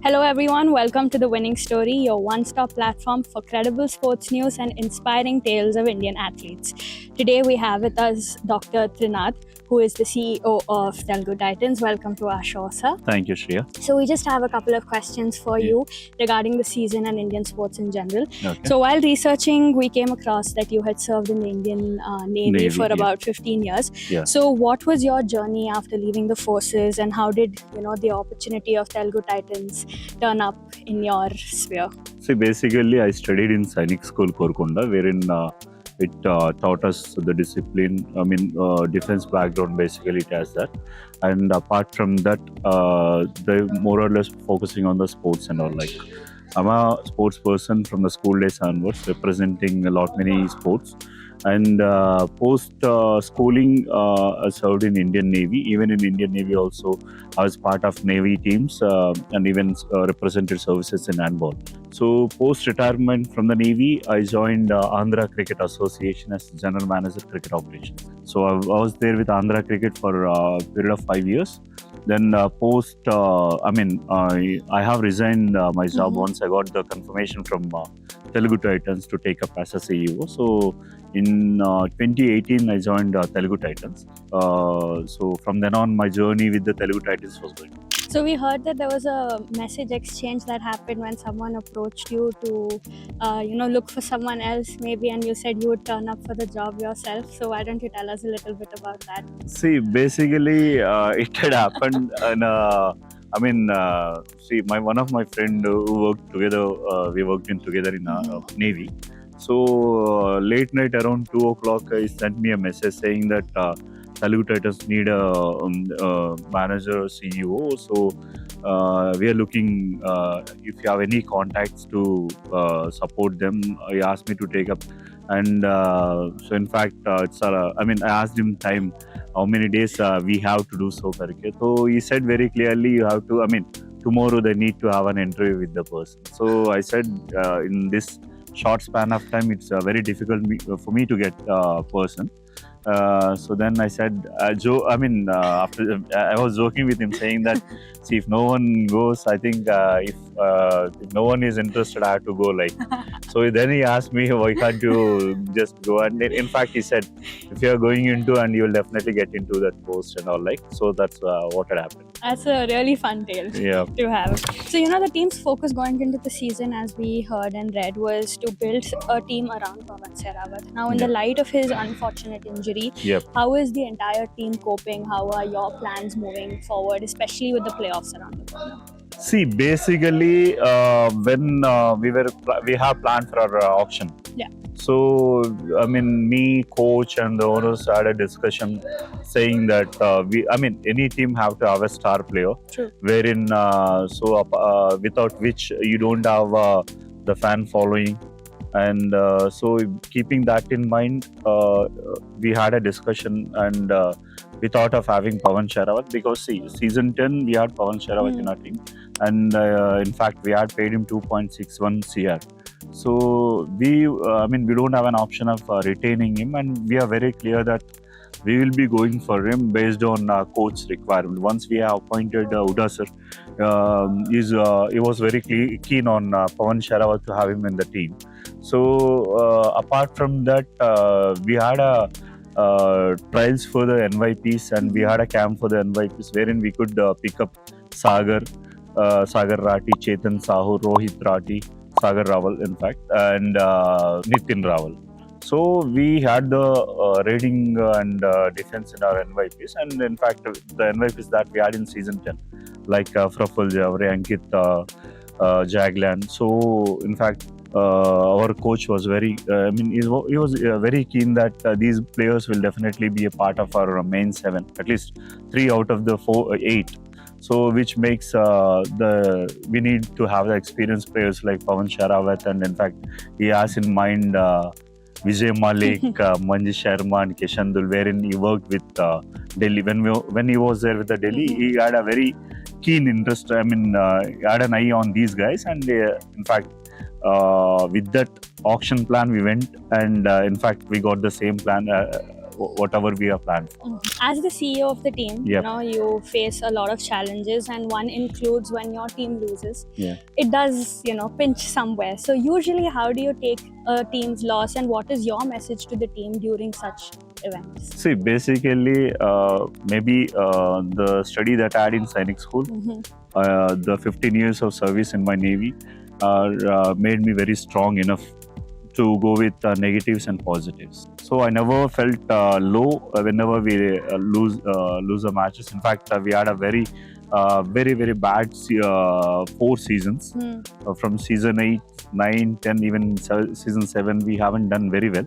Hello, everyone. Welcome to The Winning Story, your one stop platform for credible sports news and inspiring tales of Indian athletes. Today, we have with us Dr. Trinad, who is the CEO of Telugu Titans. Welcome to our show, sir. Thank you, Shreya. So, we just have a couple of questions for you regarding the season and Indian sports in general. Okay. So, while researching, we came across that you had served in the Indian Navy for about 15 years. Yeah. So, what was your journey after leaving the forces, and how did the opportunity of Telugu Titans turn up in your sphere? See, basically, I studied in Sainik School, Korkonda, wherein it taught us the discipline. Defense background, basically, it has that. And apart from that, they more or less focusing on the sports and all. Like, I'm a sports person from the school days onwards, representing many sports. And post schooling, I served in Indian Navy. Even in Indian Navy also, I was part of Navy teams and even represented services in handball. So post retirement from the Navy, I joined Andhra Cricket Association as General Manager Cricket Operations. So I was there with Andhra Cricket for a period of 5 years. Then I have resigned my job once I got the confirmation from Telugu Titans to take up as a CEO. So in 2018, I joined Telugu Titans. So from then on, my journey with the Telugu Titans was going. So we heard that there was a message exchange that happened when someone approached you to, look for someone else maybe, and you said you would turn up for the job yourself. So why don't you tell us a little bit about that? See, basically, it had happened. One of my friend who worked together, we worked in together in Navy. So late night around 2 o'clock, he sent me a message saying that Telugu Titans need a manager, CEO. So we are looking if you have any contacts to support them. He asked me to take up, and so in fact, I asked him time, how many days we have to do so. So he said very clearly, you have to. Tomorrow they need to have an interview with the person. So I said, in this short span of time, it's very difficult for me to get a person. So then I said, after I was joking with him, saying that, see, if no one goes, I think if no one is interested, I have to go. Like, so then he asked me, why can't you just go? And in fact, he said, if you are going into, and you will definitely get into that post and all. Like, so that's what had happened. That's a really fun tale to have. So, the team's focus going into the season, as we heard and read, was to build a team around Pawan Sehrawat. Now, in the light of his unfortunate injury, how is the entire team coping? How are your plans moving forward, especially with the playoffs around the corner? See, basically, when we have planned for our auction. Yeah. So, me, coach, and the owners had a discussion saying that any team have to have a star player. True. Wherein, without which you don't have the fan following. And so, keeping that in mind, we had a discussion, and we thought of having Pawan Sehrawat, because season 10 we had Pawan Sehrawat in our team, and in fact we had paid him 2.61 CR. So we don't have an option of retaining him, and we are very clear that we will be going for him based on coach requirement. Once we have appointed Uda Sir, he was very keen on Pawan Sehrawat to have him in the team. So apart from that, we had trials for the NYPs, and we had a camp for the NYPs wherein we could pick up Sagar Rati, Chetan Sahu, Rohit Rati, Sagar Raval, in fact, and Nitin Raval. So we had the raiding and defense in our NYPs, and in fact the NYPs that we had in season 10, like Praful Javre, Ankit Jaglan. So in fact, our coach was very, he was very keen that these players will definitely be a part of our main 7, at least 3 out of the 8. So which makes we need to have the experienced players like Pawan Sehrawat, and in fact he has in mind Vijay Malik, Manju Sharma, and Kishandul, wherein he worked with Delhi. When he was there with the Delhi, he had a very keen interest. He had an eye on these guys, and in fact, with that auction plan we went, and in fact we got the same plan whatever we have planned for. As the CEO of the team, Yep. you face a lot of challenges, and one includes when your team loses. Yeah. It does, pinch somewhere. So usually, how do you take a team's loss, and what is your message to the team during such events? See, basically, maybe the study that I had in Sainik School, the 15 years of service in my Navy, made me very strong enough to go with negatives and positives. So I never felt low whenever we lose the matches. In fact, we had a very bad 4 seasons. From season 8, 9, 10, even season 7, we haven't done very well.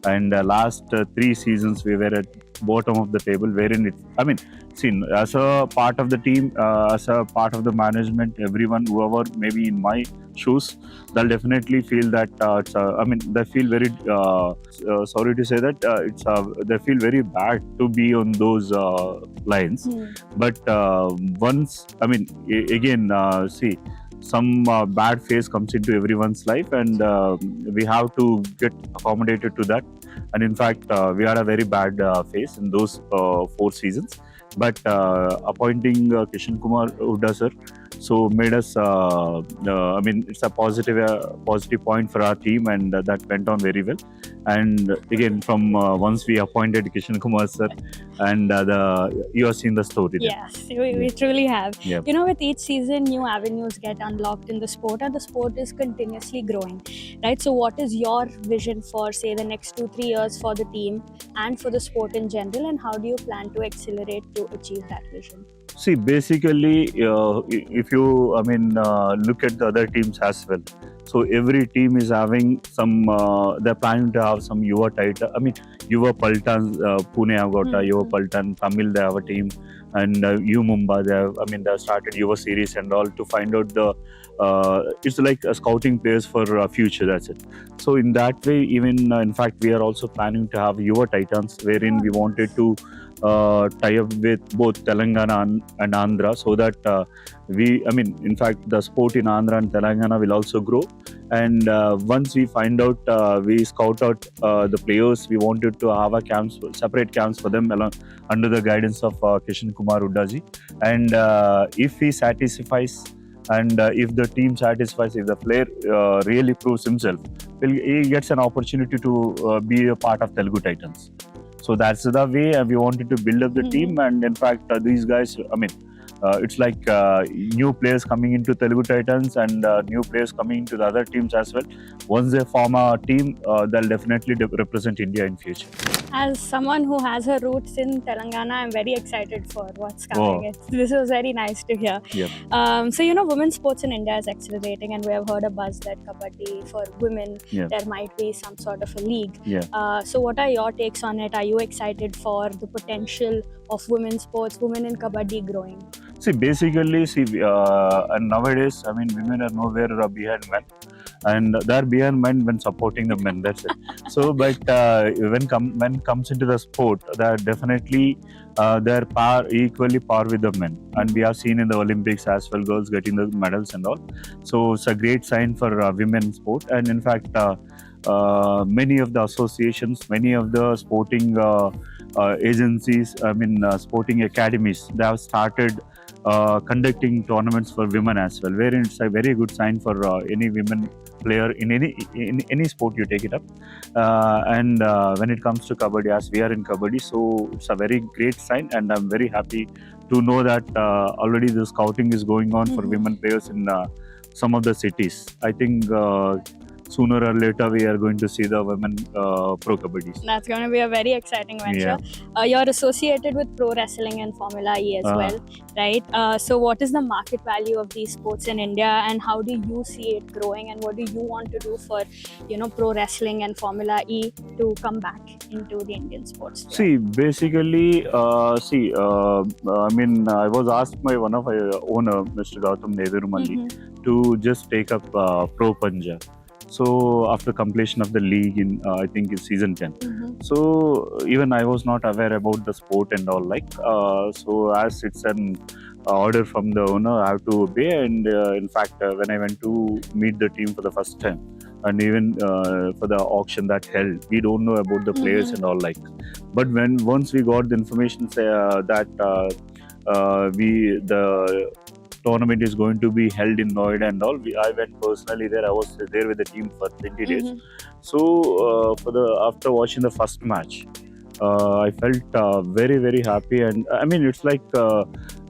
And last 3 seasons we were at bottom of the table, wherein as a part of the team, as a part of the management, everyone, whoever maybe in my shoes, they'll definitely feel that they feel very sorry to say that they feel very bad to be on those lines. But once see, some bad phase comes into everyone's life, and we have to get accommodated to that. And in fact, we had a very bad phase in those 4 seasons. But appointing Kishan Kumar Hooda sir, so made us, it's a positive point for our team, and that went on very well. And again, from once we appointed Kishan Kumar sir, and you have seen the story there. Yes, we truly have. Yep. With each season, new avenues get unlocked in the sport, and the sport is continuously growing, right? So what is your vision for, say, the next 2-3 years for the team and for the sport in general, and how do you plan to accelerate to achieve that vision? See, basically, if you look at the other teams as well. So every team is having some. They're planning to have some Yuva title. Yuva Paltan, Pune have got a Yuva Paltan. Tamil, they have a team, and U Mumbai, they started Yuva series and all to find out the. It's like a scouting players for future. That's it. So in that way, even in fact, we are also planning to have Yuva Titans, wherein we wanted to tie up with both Telangana and Andhra, so that in fact, the sport in Andhra and Telangana will also grow. And once we find out, we scout out the players, we wanted to have separate camps for them under the guidance of Kishan Kumar Hooda ji. And if he satisfies, and if the team satisfies, if the player really proves himself, he gets an opportunity to be a part of Telugu Titans. So that's the way we wanted to build up the team. And in fact, these guys, it's like new players coming into Telugu Titans, and new players coming into the other teams as well. Once they form a team, they'll definitely represent India in future. As someone who has her roots in Telangana, I'm very excited for what's coming. This was very nice to hear. Yep. So, women's sports in India is accelerating, and we have heard a buzz that Kabaddi for women, there might be some sort of a league. So what are your takes on it? Are you excited for the potential of women's sports, women in Kabaddi growing? See, basically, and nowadays, women are nowhere behind men. And they're behind men when supporting the men. That's it. So, but when comes into the sport, they're definitely they're equally par with the men. And we have seen in the Olympics as well, girls getting the medals and all. So it's a great sign for women sport. And in fact, many of the associations, many of the sporting agencies, sporting academies, they have started conducting tournaments for women as well, wherein it's a very good sign for any women player in any sport you take it up. And when it comes to Kabaddi, as we are in Kabaddi, so it's a very great sign, and I'm very happy to know that already the scouting is going on for women players in some of the cities. I think sooner or later we are going to see the women pro Kabaddi. That's going to be a very exciting venture. You're associated with pro wrestling and Formula E as well, right? So what is the market value of these sports in India, and how do you see it growing, and what do you want to do for pro wrestling and Formula E to come back into the Indian sports? See, basically, I was asked by one of our owner, Mr. Gautam Nevirumalli, to just take up Pro Punjab. So after completion of the league in I think it's season 10. So even I was not aware about the sport and all, so as it's an order from the owner, I have to obey. And in fact, when I went to meet the team for the first time, and even for the auction that held, we don't know about the players and all like. But once we got the information that the tournament is going to be held in Noida and all, I went personally there. I was there with the team for 20 days. So after watching the first match, I felt very happy, and I mean it's like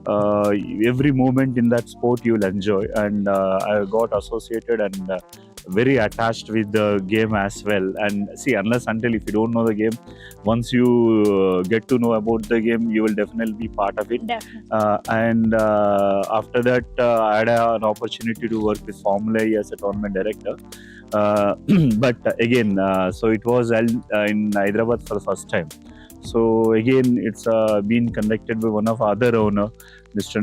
every moment in that sport you'll enjoy, and I got associated and very attached with the game as well. And see, unless until if you don't know the game, once you get to know about the game, you will definitely be part of it. And after that, I had an opportunity to work with Formula E as a tournament director. But again, so it was held in Hyderabad for the first time. So again, it's been conducted by one of our other owner, Mr.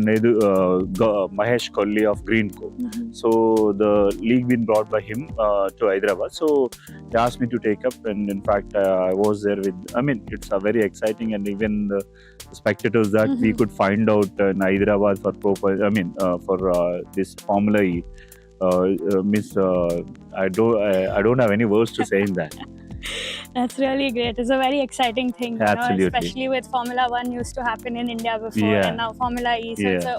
Mahesh Kolli of Greenco. So the league been brought by him to Hyderabad. So he asked me to take up, and in fact, I was there with. I mean, it's very exciting, and even the spectators that we could find out in Hyderabad for for this Formula E. I don't have any words to say in that. That's really great. It's a very exciting thing, Absolutely. Especially with Formula 1 used to happen in India before, and now Formula E. So it's a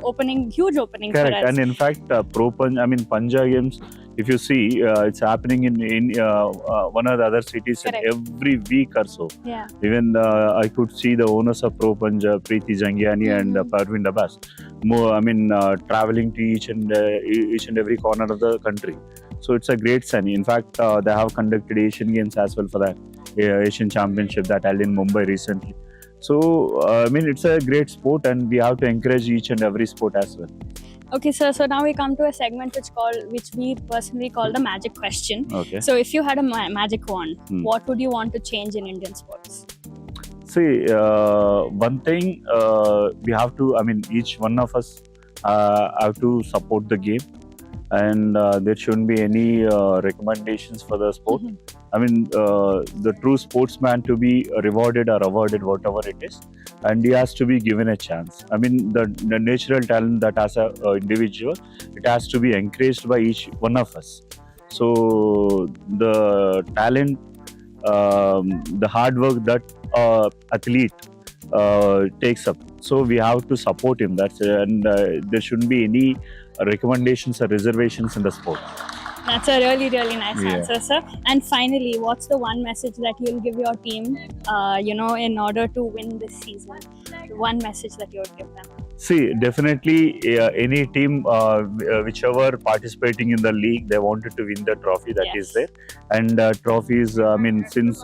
huge opening. Correct. For us. And in fact, Panja games, if you see, it's happening in one of the other cities every week or so. Yeah. Even I could see the owners of Pro Panja, Preeti Jangiani and Parvin Dabas, traveling to each and every corner of the country. So it's a great sign. In fact, they have conducted Asian Games as well for that Asian Championship that held in Mumbai recently. So it's a great sport, and we have to encourage each and every sport as well. Okay, sir. So now we come to a segment which we personally call the magic question. Okay. So if you had a magic wand, what would you want to change in Indian sports? See, one thing we have to. Each one of us have to support the game. And there shouldn't be any recommendations for the sport. The true sportsman to be rewarded or awarded, whatever it is, and he has to be given a chance. The natural talent that as an individual, it has to be encouraged by each one of us. So the talent, the hard work that athlete takes up, so we have to support him. There shouldn't be any recommendations or reservations in the sport. That's a really nice answer, sir. And finally, what's the one message that you'll give your team, in order to win this season? One message that you would give them. See, definitely any team, whichever participating in the league, they wanted to win the trophy that is there. And trophies, since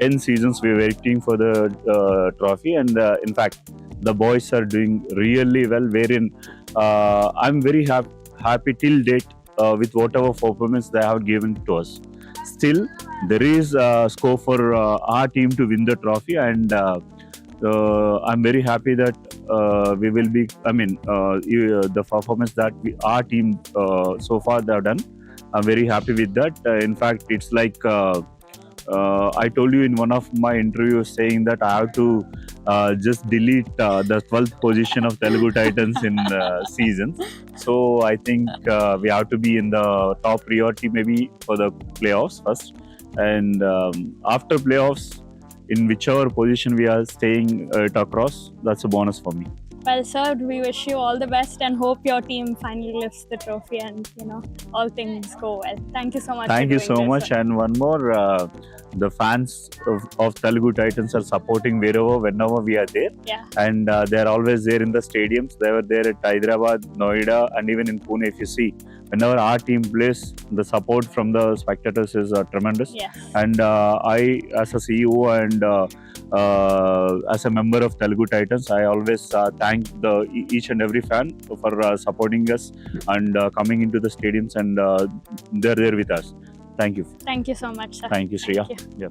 10 seasons we were waiting for the trophy, and in fact, the boys are doing really well, wherein I'm very happy till date with whatever performance they have given to us. Still, there is scope for our team to win the trophy, and I'm very happy that we will be. The performance that our team so far they have done, I'm very happy with that. In fact, it's like I told you in one of my interviews saying that I have to just delete the 12th position of Telugu Titans in seasons. So I think we have to be in the top priority maybe for the playoffs first. And after playoffs, in whichever position we are staying it across, that's a bonus for me. Well, sir, we wish you all the best and hope your team finally lifts the trophy and, all things go well. Thank you so much. Thank you so much. Sir. And one more, the fans of Telugu Titans are supporting whenever we are there. Yeah. And they're always there in the stadiums. They were there at Hyderabad, Noida, and even in Pune. If you see, whenever our team plays, the support from the spectators is tremendous. Yes. And I, as a CEO and as a member of Telugu Titans, I always thank each and every fan for supporting us and coming into the stadiums, and they're there with us. Thank you. Thank you so much, sir. Thank you, Shreya. Thank you. Yeah.